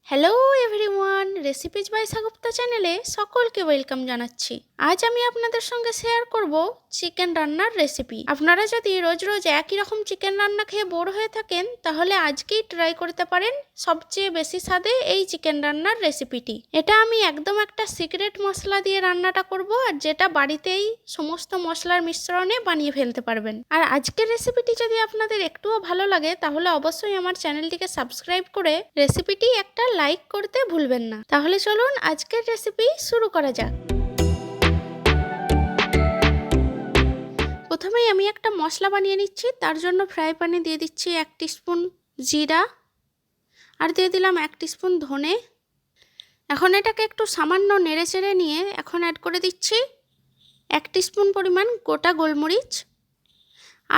Hello everyone, recipes by Sagupta চ্যানেলে সকলকে welcome জানাচ্ছি। আজ আমি আপনাদের সঙ্গে শেয়ার করব চিকেন রান্নার রেসিপি। আপনারা যদি রোজ রোজ একই রকম চিকেন রান্না খেয়ে বোর হয়ে থাকেন, তাহলে আজকেই ট্রাই করতে পারেন সবচেয়ে বেশি স্বাদে এই চিকেন রান্নার রেসিপিটি। এটা আমি একদম একটা সিক্রেট মশলা দিয়ে রান্নাটা করব, আর যেটা বাড়িতেই সমস্ত মশলার মিশ্রণে বানিয়ে ফেলতে পারবেন। আর আজকের রেসিপিটি যদি আপনাদের একটুও ভালো লাগে, তাহলে অবশ্যই আমার চ্যানেলটিকে সাবস্ক্রাইব করে রেসিপিটি একটা লাইক করতে ভুলবেন না। তাহলে চলুন আজকের রেসিপি শুরু করা যাক। প্রথমেই আমি একটা মশলা বানিয়ে নিচ্ছি। তার জন্য ফ্রাই প্যানে দিয়ে দিচ্ছি 1 টিস্পুন জিরা, আর দিয়ে দিলাম 1 টিস্পুন ধনে। এখন এটাকে একটু সামান্য নেড়ে চেড়ে নিয়ে এখন অ্যাড করে দিচ্ছি 1 টিস্পুন পরিমাণ গোটা গোলমরিচ,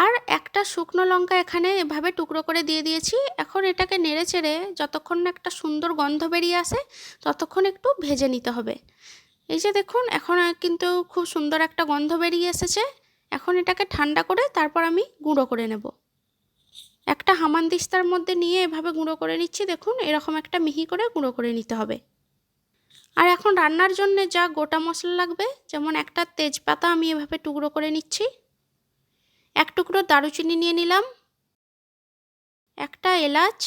আর একটা শুকনো লঙ্কা এখানে এভাবে টুকরো করে দিয়ে দিয়েছি। এখন এটাকে নেড়ে চেড়ে যতক্ষণ না একটা সুন্দর গন্ধ বেরিয়ে আসে ততক্ষণ একটু ভেজে নিতে হবে। এই যে দেখুন, এখন কিন্তু খুব সুন্দর একটা গন্ধ বেরিয়ে এসেছে। এখন এটাকে ঠান্ডা করে তারপর আমি গুঁড়ো করে নেব। একটা হামানদিস্তার মধ্যে নিয়ে এভাবে গুঁড়ো করে নিচ্ছি। দেখুন, এরকম একটা মিহি করে গুঁড়ো করে নিতে হবে। আর এখন রান্নার জন্য যা গোটা মশলা লাগবে, যেমন একটা তেজপাতা আমি এভাবে টুকরো করে নিচ্ছি, 1 টুকরো দারুচিনি নিয়ে নিলাম, একটা এলাচ,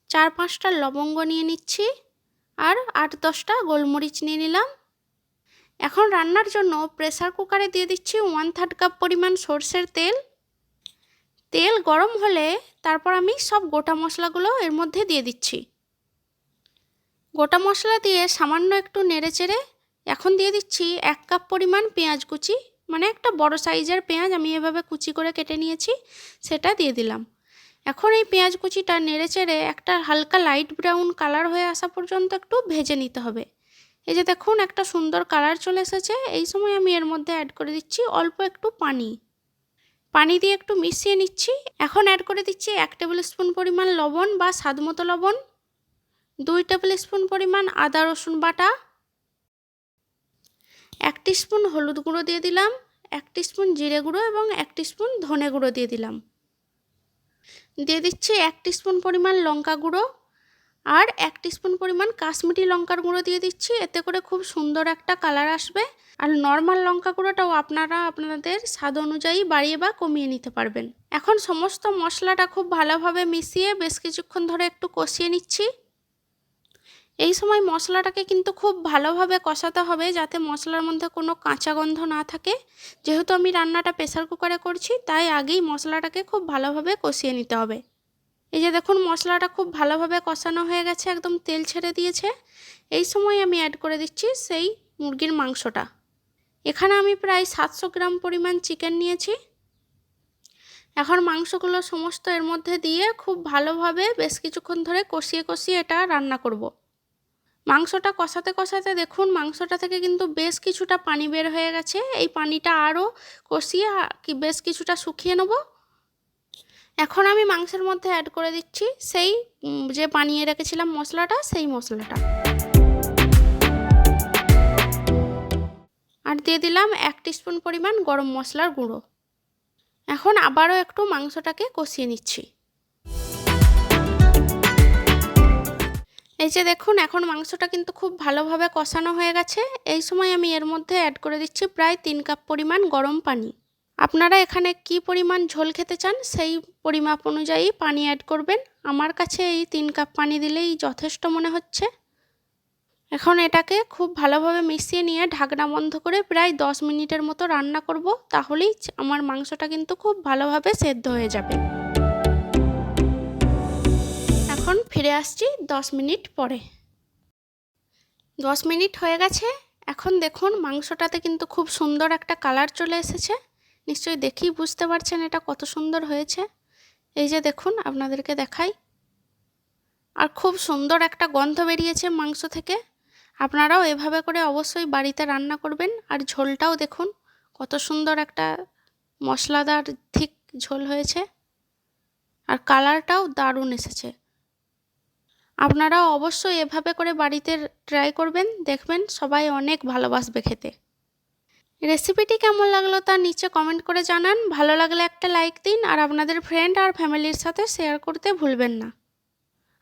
4-5টা লবঙ্গ নিয়ে নিচ্ছি, আর 8-10টা গোলমরিচ নিয়ে নিলাম। এখন রান্নার জন্য প্রেসার কুকারে দিয়ে দিচ্ছি 1/3 কাপ পরিমাণ সরষের তেল। তেল গরম হলে তারপর আমি সব গোটা মশলাগুলো এর মধ্যে দিয়ে দিচ্ছি। গোটা মশলা দিয়ে সামান্য একটু নেড়ে চেড়ে এখন দিয়ে দিচ্ছি 1 কাপ পরিমাণ পেঁয়াজ কুচি, মানে একটা বড় সাইজের পেঁয়াজ আমি এভাবে কুচি করে কেটে নিয়েছি, সেটা দিয়ে দিলাম। এখন এই পেঁয়াজ কুচিটা নেড়ে চেড়ে একটা হালকা লাইট ব্রাউন কালার হয়ে আসা পর্যন্ত একটু ভেজে নিতে হবে। এই যে দেখুন, একটা সুন্দর কালার চলে এসেছে। এই সময় আমি এর মধ্যে অ্যাড করে দিচ্ছি অল্প একটু পানি দিয়ে একটু মিশিয়ে নিচ্ছি। এখন অ্যাড করে দিচ্ছি 1 টেবিল স্পুন পরিমাণ লবণ বা স্বাদমতো লবণ, 2 টেবিল স্পুন পরিমাণ আদা রসুন বাটা, 1 টিস্পুন হলুদ গুঁড়ো দিয়ে দিলাম, 1 টিস্পুন জিরে গুঁড়ো এবং 1 টিস্পুন ধনে গুঁড়ো দিয়ে দিলাম। দিয়ে দিচ্ছি 1 টিস্পুন পরিমাণ লঙ্কা গুঁড়ো, আর 1 টিস্পুন পরিমাণ কাশ্মীরি লঙ্কার গুঁড়ো দিয়ে দিচ্ছি। এতে করে খুব সুন্দর একটা কালার আসবে। আর নর্মাল লঙ্কা গুঁড়োটাও আপনারা আপনাদের স্বাদ অনুযায়ী বাড়িয়ে বা কমিয়ে নিতে পারবেন। এখন সমস্ত মশলাটা খুব ভালোভাবে মিশিয়ে বেশ কিছুক্ষণ ধরে একটু কষিয়ে নিচ্ছি। এই সময় মশলাটাকে কিন্তু খুব ভালোভাবে কষাতে হবে, যাতে মশলার মধ্যে কোনো কাঁচা গন্ধ না থাকে। যেহেতু আমি রান্নাটা প্রেসার কুকারে করছি, তাই আগেই মশলাটাকে খুব ভালোভাবে কষিয়ে নিতে হবে। এই যে দেখুন, মশলাটা খুব ভালোভাবে কষানো হয়ে গেছে, একদম তেল ছেড়ে দিয়েছে। এই সময় আমি অ্যাড করে দিচ্ছি সেই মুরগির মাংসটা। এখানে আমি প্রায় 700 গ্রাম পরিমাণ চিকেন নিয়েছি। এখন মাংসগুলো সমস্ত এর মধ্যে দিয়ে খুব ভালোভাবে বেশ কিছুক্ষণ ধরে কষিয়ে কষিয়ে এটা রান্না করব। মাংসটা কষাতে কষাতে দেখুন, মাংসটা থেকে কিন্তু বেশ কিছুটা পানি বের হয়ে গেছে। এই পানিটা আরও কষিয়ে বেশ কিছুটা শুকিয়ে নেব। এখন আমি মাংসের মধ্যে অ্যাড করে দিচ্ছি সেই যে বানিয়ে রেখেছিলাম মশলাটা, সেই মশলাটা, আর দিয়ে দিলাম 1 টিস্পুন পরিমাণ গরম মশলার গুঁড়ো। এখন আবারও একটু মাংসটাকে কষিয়ে নিচ্ছি। এই যে দেখুন, এখন মাংসটা কিন্তু খুব ভালোভাবে কষানো হয়ে গেছে। এই সময় আমি এর মধ্যে অ্যাড করে দিচ্ছি প্রায় 3 কাপ পরিমাণ গরম পানি। আপনারা এখানে কি পরিমাণ ঝোল খেতে চান সেই পরিমাপ অনুযায়ী পানি অ্যাড করবেন। আমার কাছে এই 3 কাপ পানি দিলেই যথেষ্ট মনে হচ্ছে। এখন এটাকে খুব ভালোভাবে মিশিয়ে নিয়ে ঢাকনা বন্ধ করে প্রায় 10 মিনিটের মতো রান্না করব, তাহলেই আমার মাংসটা কিন্তু খুব ভালোভাবে সেদ্ধ হয়ে যাবে। এখন ফিরে আসছি 10 মিনিট পরে। 10 মিনিট হয়ে গেছে। এখন দেখুন, মাংসটাতে কিন্তু খুব সুন্দর একটা কালার চলে এসেছে। নিশ্চয়ই দেখেই বুঝতে পারছেন এটা কত সুন্দর হয়েছে। এই যে দেখুন, আপনাদেরকে দেখাই, আর খুব সুন্দর একটা গন্ধ বেরিয়েছে মাংস থেকে। আপনারাও এভাবে করে অবশ্যই বাড়িতে রান্না করবেন। আর ঝোলটাও দেখুন কত সুন্দর একটা মশলাদার ঠিক ঝোল হয়েছে, আর কালারটাও দারুণ এসেছে। আপনারাও অবশ্যই এভাবে করে বাড়িতে ট্রাই করবেন, দেখবেন সবাই অনেক ভালোবাসবে খেতে। রেসিপিটি কেমন লাগলো তা নিচে কমেন্ট করে জানান। ভালো লাগলে একটা লাইক দিন, আর আপনাদের ফ্রেন্ড আর ফ্যামিলির সাথে শেয়ার করতে ভুলবেন না।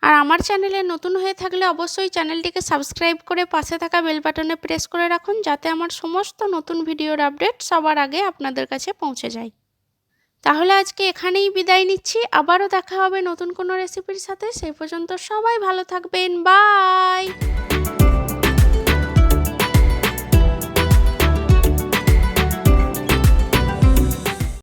আর আমার চ্যানেলে নতুন হয়ে থাকলে অবশ্যই চ্যানেলটিকে সাবস্ক্রাইব করে পাশে থাকা বেল বাটনে প্রেস করে রাখুন, যাতে আমার সমস্ত নতুন ভিডিওর আপডেট সবার আগে আপনাদের কাছে পৌঁছে যায়। তাহলে আজকে এখানেই বিদায় নিচ্ছি, আবারও দেখা হবে নতুন কোনো রেসিপির সাথে। সেই পর্যন্ত সবাই ভালো থাকবেন, বাই।